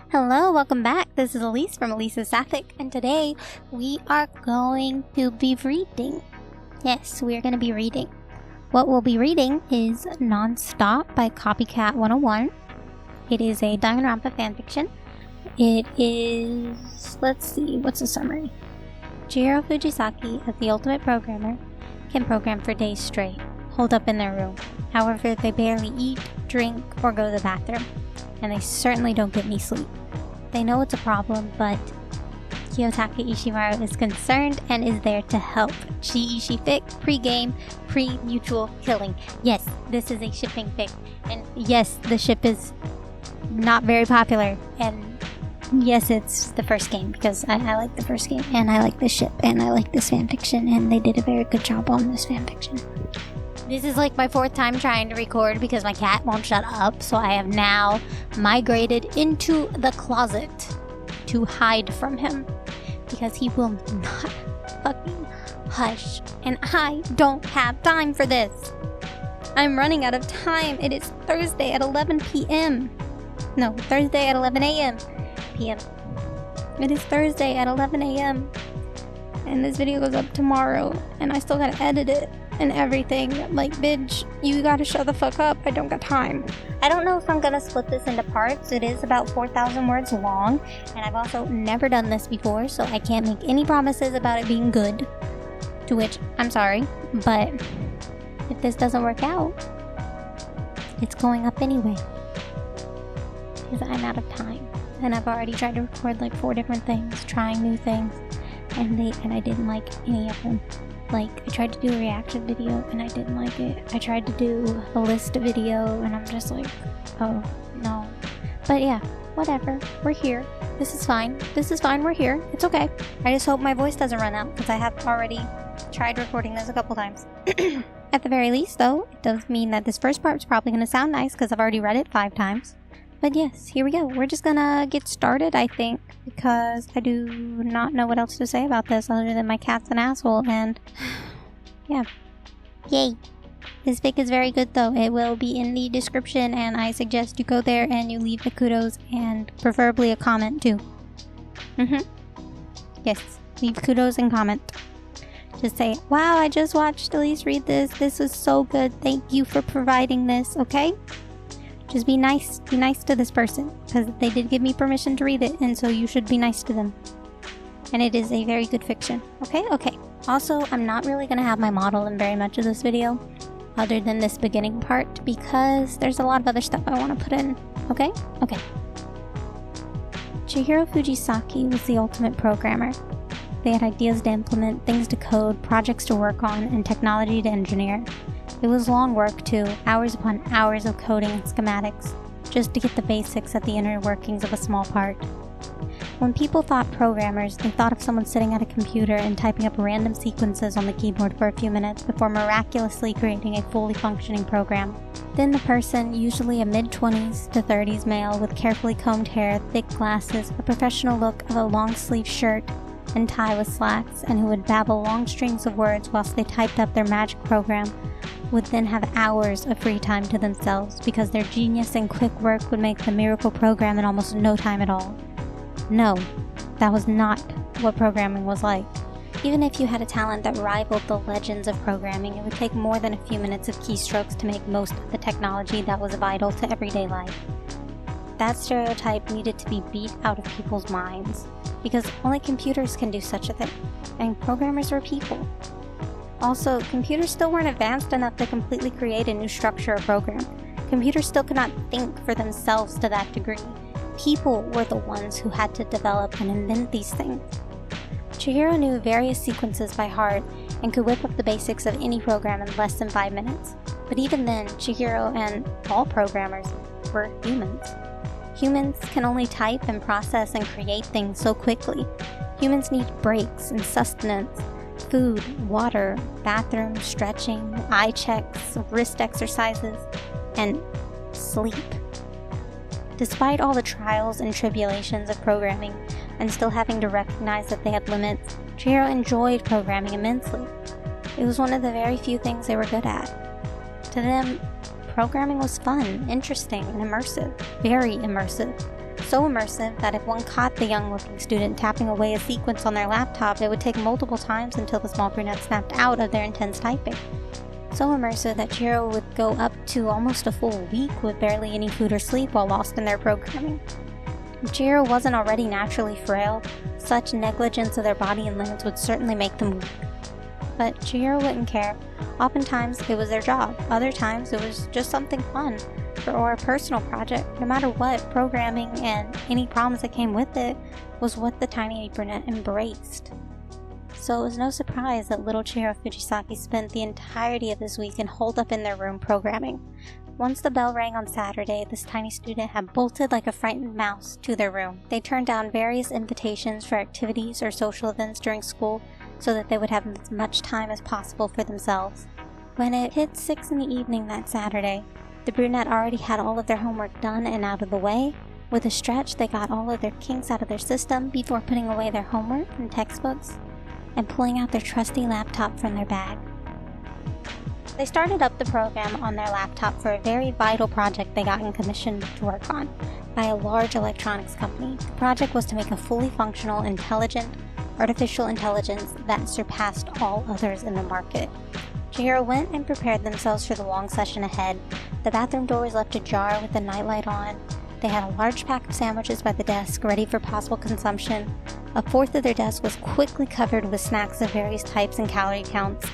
Hello, welcome back. This is Elise from Elise's Sapphic, and today we are going to be reading. Yes, we are going to be reading. What we'll be reading is Nonstop by Copycat 101. It is a Danganronpa fanfiction. It is, let's see, what's the summary? Chihiro Fujisaki, as the ultimate programmer, can program for days straight, holed up in their room. However, they barely eat, drink, or go to the bathroom, and they certainly don't get any sleep. They know it's a problem, but Kiyotaka Ishimaru is concerned and is there to help. Chi-Ishi fic, pre-game, pre-mutual killing. Yes, this is a shipping fic, and yes, the ship is not very popular, and yes, it's the first game, because I like the first game, and I like the ship, and I like this fanfiction, and they did a very good job on this fanfiction. This is like my fourth time trying to record because my cat won't shut up, so I have now migrated into the closet to hide from him because he will not fucking hush, and I don't have time for this. I'm running out of time. It is Thursday at 11 p.m. No, Thursday at 11 a.m. p.m. It is Thursday at 11 a.m. and this video goes up tomorrow, and I still gotta edit it and everything. Like, bitch, you gotta shut the fuck up. I don't got time. I don't know if I'm gonna split this into parts. It is about 4,000 words long, and I've also never done this before, so I can't make any promises about it being good. To which, I'm sorry, but if this doesn't work out, it's going up anyway. Because I'm out of time. And I've already tried to record like 4 different things, trying new things, and I didn't like any of them. Like, I tried to do a reaction video and I didn't like it. I tried to do a list video and I'm just like, oh, no. But yeah, whatever. We're here. This is fine. This is fine. We're here. It's okay. I just hope my voice doesn't run out because I have already tried recording this a couple times. At the very least, though, it does mean that this first part is probably going to sound nice because I've already read it 5 times. But yes, here we go. We're just gonna get started, I think, because I do not know what else to say about this other than my cat's an asshole, and yeah. Yay. This fic is very good, though. It will be in the description, and I suggest you go there and you leave the kudos and preferably a comment, too. Yes, leave kudos and comment. Just say, wow, I just watched Elise read this. This was so good. Thank you for providing this, okay? Just be nice to this person, because they did give me permission to read it, and so you should be nice to them. And it is a very good fiction. Okay? Okay. Also, I'm not really going to have my model in very much of this video, other than this beginning part, because there's a lot of other stuff I want to put in. Okay? Okay. Chihiro Fujisaki was the ultimate programmer. They had ideas to implement, things to code, projects to work on, and technology to engineer. It was long work too, hours upon hours of coding and schematics, just to get the basics at the inner workings of a small part. When people thought programmers, they thought of someone sitting at a computer and typing up random sequences on the keyboard for a few minutes before miraculously creating a fully functioning program. Then the person, usually a mid-20s to 30s male with carefully combed hair, thick glasses, a professional look of a long-sleeved shirt and tie with slacks, and who would babble long strings of words whilst they typed up their magic program, would then have hours of free time to themselves because their genius and quick work would make the miracle program in almost no time at all. No, that was not what programming was like. Even if you had a talent that rivaled the legends of programming, it would take more than a few minutes of keystrokes to make most of the technology that was vital to everyday life. That stereotype needed to be beat out of people's minds, because only computers can do such a thing, and programmers are people. Also, computers still weren't advanced enough to completely create a new structure or program. Computers still could not think for themselves to that degree. People were the ones who had to develop and invent these things. Chihiro knew various sequences by heart and could whip up the basics of any program in less than 5 minutes. But even then, Chihiro and all programmers were humans. Humans can only type and process and create things so quickly. Humans need breaks and sustenance, food, water, bathroom, stretching, eye checks, wrist exercises, and sleep. Despite all the trials and tribulations of programming, and still having to recognize that they had limits, Chihiro enjoyed programming immensely. It was one of the very few things they were good at. To them, programming was fun, interesting, and immersive. Very immersive. so immersive that if one caught the young-looking student tapping away a sequence on their laptop, it would take multiple times until the small brunette snapped out of their intense typing. So immersive that Chihiro would go up to almost a full week with barely any food or sleep while lost in their programming. If Chihiro wasn't already naturally frail, such negligence of their body and limbs would certainly make them weak. But Chihiro wouldn't care. Oftentimes, it was their job. Other times, it was just something fun, or a personal project. No matter what, programming and any problems that came with it was what the tiny brunette embraced. So it was no surprise that little Chihiro Fujisaki spent the entirety of this weekend holed up in their room programming. Once the bell rang on Saturday, this tiny student had bolted like a frightened mouse to their room. They turned down various invitations for activities or social events during school so that they would have as much time as possible for themselves. When it hit 6 in the evening that Saturday, the brunette already had all of their homework done and out of the way. With a stretch, they got all of their kinks out of their system before putting away their homework and textbooks and pulling out their trusty laptop from their bag. They started up the program on their laptop for a very vital project they got in commission to work on by a large electronics company. The project was to make a fully functional, intelligent, artificial intelligence that surpassed all others in the market. Chihiro went and prepared themselves for the long session ahead. The bathroom door was left ajar with the nightlight on. They had a large pack of sandwiches by the desk, ready for possible consumption. A fourth of their desk was quickly covered with snacks of various types and calorie counts.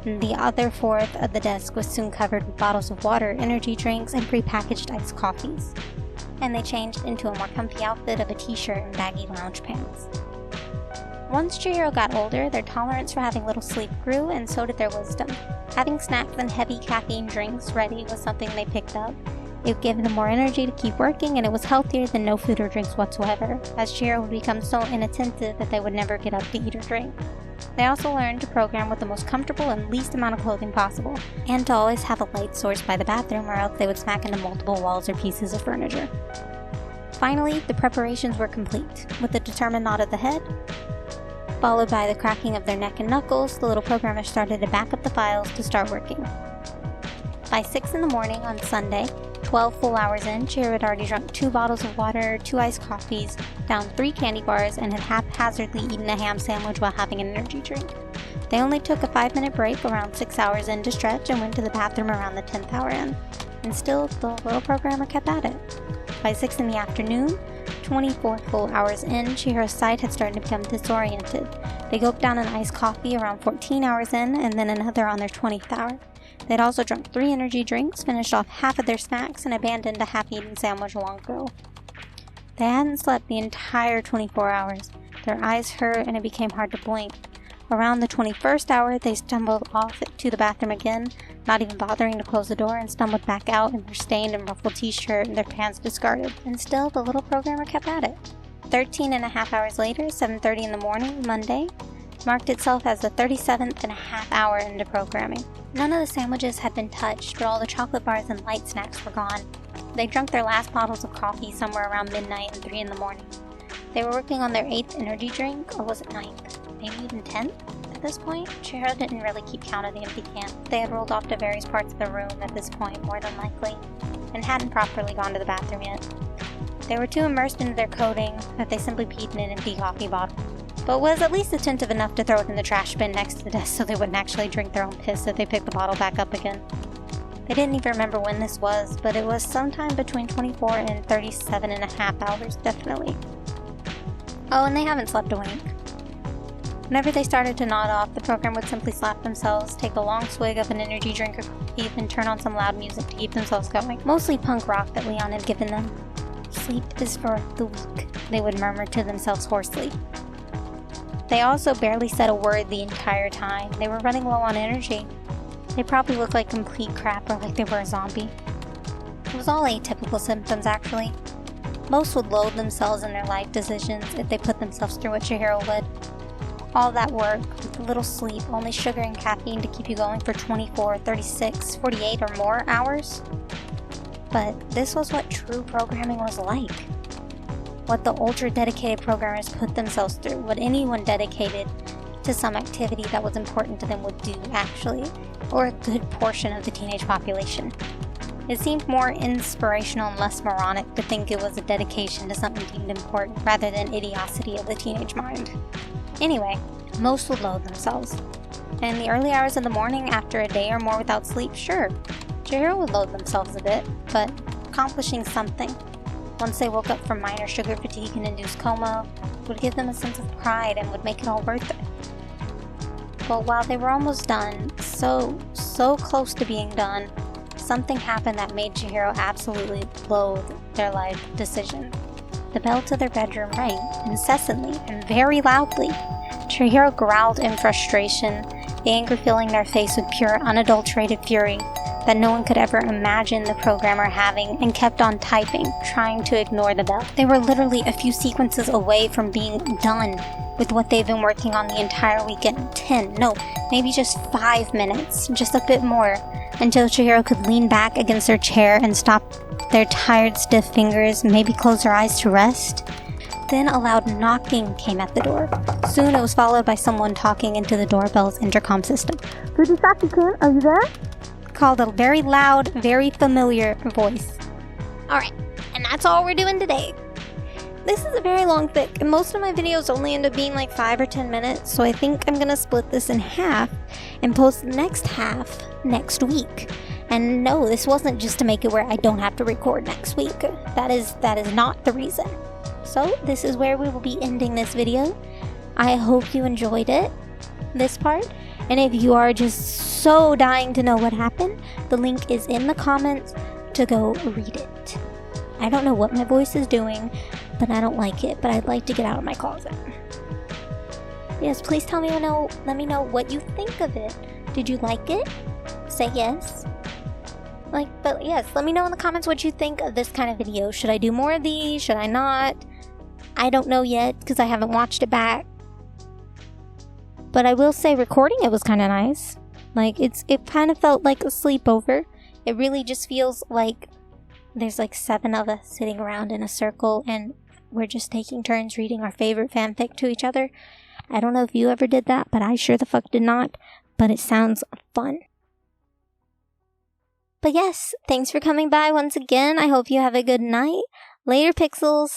And the other fourth of the desk was soon covered with bottles of water, energy drinks, and prepackaged iced coffees. And they changed into a more comfy outfit of a t-shirt and baggy lounge pants. Once Chihiro got older, their tolerance for having little sleep grew, and so did their wisdom. Having snacks and heavy caffeine drinks ready was something they picked up. It gave them more energy to keep working, and it was healthier than no food or drinks whatsoever, as Chihiro would become so inattentive that they would never get up to eat or drink. They also learned to program with the most comfortable and least amount of clothing possible, and to always have a light source by the bathroom, or else they would smack into multiple walls or pieces of furniture. Finally, the preparations were complete. With a determined nod of the head, followed by the cracking of their neck and knuckles, the little programmer started to back up the files to start working. By 6 in the morning on Sunday, 12 full hours in, Chihiro had already drunk 2 bottles of water, 2 iced coffees, downed 3 candy bars, and had haphazardly eaten a ham sandwich while having an energy drink. They only took a 5-minute break around 6 hours in to stretch and went to the bathroom around the 10th hour in. And still, the little programmer kept at it. By 6 in the afternoon, 24 full hours in, Chihiro's sight had started to become disoriented. They gulped down an iced coffee around 14 hours in, and then another on their 20th hour. They'd also drunk 3 energy drinks, finished off half of their snacks, and abandoned a half-eaten sandwich long ago. They hadn't slept the entire 24 hours. Their eyes hurt, and it became hard to blink. Around the 21st hour, they stumbled off to the bathroom again, not even bothering to close the door, and stumbled back out in their stained and ruffled t-shirt and their pants discarded. And still, the little programmer kept at it. 13 and a half hours later, 7:30 in the morning, Monday, marked itself as the 37th and a half hour into programming. None of the sandwiches had been touched, but all the chocolate bars and light snacks were gone. They drank their last bottles of coffee somewhere around midnight and 3 in the morning. They were working on their 8th energy drink, or was it 9th? Maybe even 10th? At this point, Chihiro didn't really keep count of the empty can. They had rolled off to various parts of the room at this point, more than likely, and hadn't properly gone to the bathroom yet. They were too immersed into their coding that they simply peed in an empty coffee bottle, but was at least attentive enough to throw it in the trash bin next to the desk so they wouldn't actually drink their own piss if they picked the bottle back up again. They didn't even remember when this was, but it was sometime between 24 and 37 and a half hours, definitely. Oh, and they haven't slept a wink. Whenever they started to nod off, the program would simply slap themselves, take a long swig of an energy drink or coffee, and turn on some loud music to keep themselves going. Mostly punk rock that Leon had given them. Sleep is for the weak, they would murmur to themselves hoarsely. They also barely said a word the entire time. They were running low on energy. They probably looked like complete crap, or like they were a zombie. It was all atypical symptoms, actually. Most would loathe themselves and their life decisions if they put themselves through what Chihiro would. All that work, with little sleep, only sugar and caffeine to keep you going for 24, 36, 48 or more hours. But this was what true programming was like. What the ultra-dedicated programmers put themselves through, what anyone dedicated to some activity that was important to them would do, actually, or a good portion of the teenage population. It seemed more inspirational and less moronic to think it was a dedication to something deemed important rather than idiocy of the teenage mind. Anyway, most would loathe themselves. And in the early hours of the morning, after a day or more without sleep, sure, Chihiro would loathe themselves a bit, but accomplishing something, once they woke up from minor sugar fatigue and induced coma, would give them a sense of pride and would make it all worth it. But while they were almost done, so close to being done, something happened that made Chihiro absolutely loathe their life decision. The bell to their bedroom rang, incessantly and very loudly. Chihiro growled in frustration, the anger filling their face with pure, unadulterated fury that no one could ever imagine the programmer having, and kept on typing, trying to ignore the bell. They were literally a few sequences away from being done with what they've been working on the entire weekend. 10, no, maybe just 5 minutes, just a bit more, until Chihiro could lean back against her chair and stop their tired, stiff fingers, maybe close her eyes to rest. Then a loud knocking came at the door. Soon it was followed by someone talking into the doorbell's intercom system. "Fujisaki-kun, are you there?" called a very loud, very familiar voice. Alright, and that's all we're doing today. This is a very long fic, and most of my videos only end up being like 5 or 10 minutes, so I think I'm gonna split this in half and post the next half next week. And no, this wasn't just to make it where I don't have to record next week. That is not the reason. So this is where we will be ending this video. I hope you enjoyed it, this part. And if you are just so dying to know what happened, the link is in the comments to go read it. I don't know what my voice is doing, but I don't like it, but I'd like to get out of my closet. Yes, please let me know what you think of it. Did you like it? Say yes. But yes, let me know in the comments what you think of this kind of video. Should I do more of these? Should I not? I don't know yet, because I haven't watched it back. But I will say recording it was kind of nice. It kind of felt like a sleepover. It really just feels like there's 7 of us sitting around in a circle and we're just taking turns reading our favorite fanfic to each other. I don't know if you ever did that, but I sure the fuck did not. But it sounds fun. But yes, thanks for coming by once again. I hope you have a good night. Later, Pixels.